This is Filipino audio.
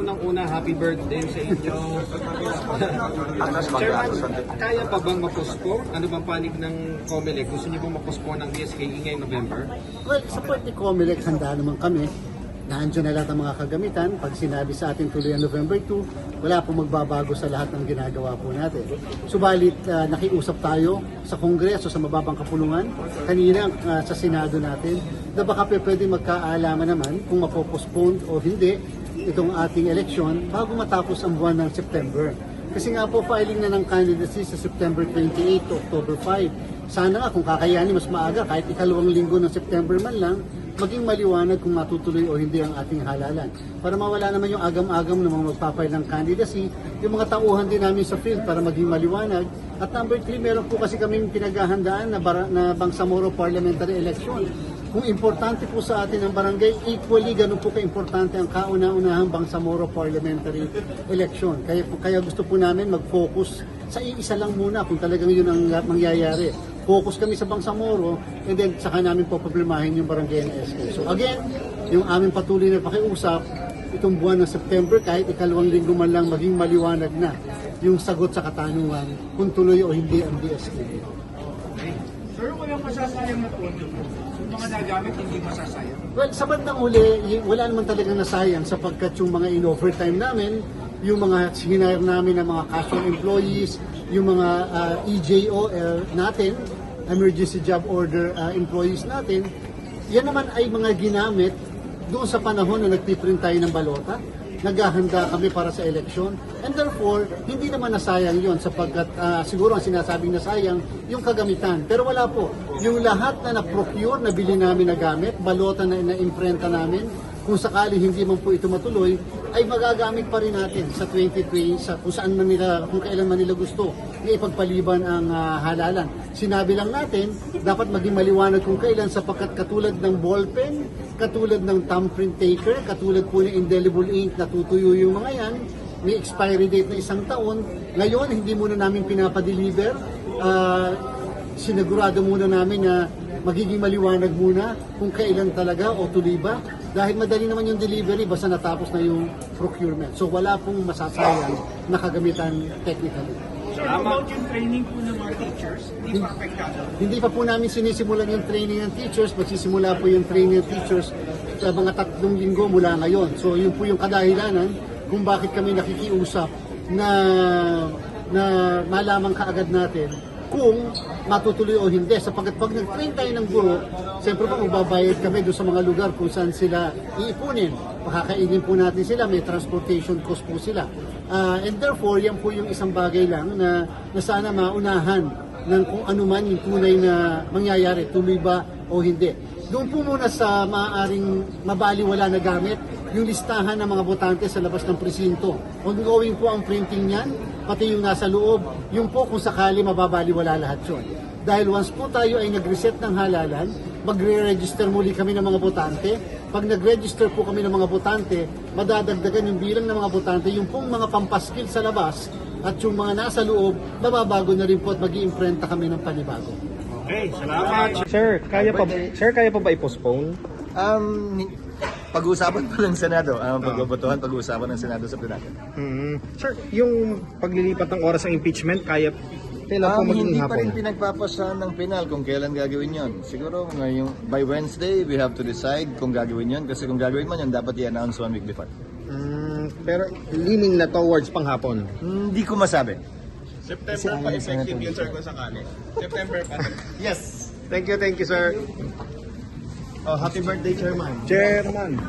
unang-una, happy birthday sa inyo. Chairman, kaya pa bang mapospone? Ano bang panig ng COMELEC? Gusto niyo bang mapospone ng BSKE ngayong November? Well, sa part ni COMELEC, handa naman kami. Nandiyan na lahat ang mga kagamitan. Pag sinabi sa atin tuloy ang November 2, wala pong magbabago sa lahat ng ginagawa po natin. Subalit, nakiusap tayo sa Kongreso, sa mababang kapulungan, kanina sa Senado natin, na baka pwede magkaalaman naman kung mapopostpone o hindi itong ating eleksyon bago matapos ang buwan ng September. Kasi nga po, filing na ng candidacy sa September 28 to October 5. Sana nga kung kakayanin mas maaga, kahit ikalawang linggo ng September man lang, maging maliwanag kung matutuloy o hindi ang ating halalan. Para mawala naman yung agam-agam ng mga magpapile ng candidacy, yung mga tauhan din namin sa field para maging maliwanag. At number 3, meron po kasi kaming pinaghahandaan na Bangsamoro Parliamentary Election. Kung importante po sa atin ang barangay, equally ganun po ka-importante ang kauna-unahang Bangsamoro Parliamentary Election. Kaya gusto po namin mag-focus sa iisa lang muna kung talagang yun ang mangyayari. Focus kami sa Bangsamoro and then saka namin po problemahin yung barangay NSK. So again, yung aming patuloy na pakiusap, itong buwan ng September, kahit ikalawang linggo man lang, maging maliwanag na yung sagot sa katanungan kung tuloy o hindi ang BSK. Sir, walang masasayang na pondo po. Yung mga nagamit, hindi masasayang. Well, sa bandang uli, wala naman talaga nasayang sapagkat yung mga in-overtime namin, yung mga hinire namin ng mga casual employees, yung mga EJO natin, emergency job order employees natin, yan naman ay mga ginamit doon sa panahon na nagpiprint tayo ng balota, naghahanda kami para sa eleksyon, and therefore, hindi naman nasayang yon sapagkat siguro ang sinasabing nasayang yung kagamitan. Pero wala po, yung lahat na na-procure, nabili namin na gamit, balota na na-imprenta namin, kung sakali hindi man po ito matuloy, ay magagamit pa rin natin sa 2020, kung saan man nila, kung kailan man nila gusto, na ipagpaliban ang halalan. Sinabi lang natin, dapat maging maliwanag kung kailan sapagkat katulad ng ballpen, katulad ng thumbprint taker, katulad po ng indelible ink na tutuyo yung mga yan, may expiry date na 1 taon. Ngayon, hindi muna namin pinapadeliver. Sinigurado muna namin na magiging maliwanag muna kung kailan talaga o tuloy ba. Dahil madali naman yung delivery basta natapos na yung procurement. So wala pong masasayang na kagamitan technically. Sir, how about yung training po ng mga teachers? Hindi pa apektado? Hindi pa po namin sinisimulan yung training ng teachers. Magsisimula po yung training ng teachers sa mga 3 linggo mula ngayon. So yun po yung kadahilanan kung bakit kami nakikiusap na malaman kaagad natin kung matutuloy o hindi. Sapagkat pag nag-train tayo ng guro, siyempre pa magbabayad kami doon sa mga lugar kung saan sila iipunin. Makakainin po natin sila, may transportation cost po sila. And therefore, yan po yung isang bagay lang na sana maunahan ng kung ano man yung tunay na mangyayari, tuloy ba o hindi. Doon po muna sa maaaring mabaliwala na gamit, yung listahan ng mga botante sa labas ng presinto. Ongoing po ang printing niyan, pati yung nasa loob, yung po kung sakali mababaliwala lahat yun. Dahil once po tayo ay nag-reset ng halalan, magre-register muli kami ng mga botante. Pag nag-register po kami ng mga botante, madadagdagan yung bilang ng mga botante, yung pong mga pampaskil sa labas at yung mga nasa loob, mababago na rin po at mag-iimprenta kami ng panibago. Okay, salamat. Sir, kaya pa ba i-postpone? Pag-uusapan pa ng Senado, pag-botohan, pag-uusapan ng Senado sa Pilipinas. Sir, yung paglilipat ng oras ng impeachment, kailan po magiging Hindi pa hapon? rin pinagpapasahan ng penal kung kailan gagawin yon. Siguro ngayong by Wednesday, we have to decide kung gagawin yon. Kasi kung gagawin man yon, dapat i-announce 1 week before. Pero leaning na towards panghapon. Hindi ko masabi. September pa effective yun, sir, kung sakali. September pa. Yes. Thank you, sir. Oh, happy birthday, Chairman. Chairman.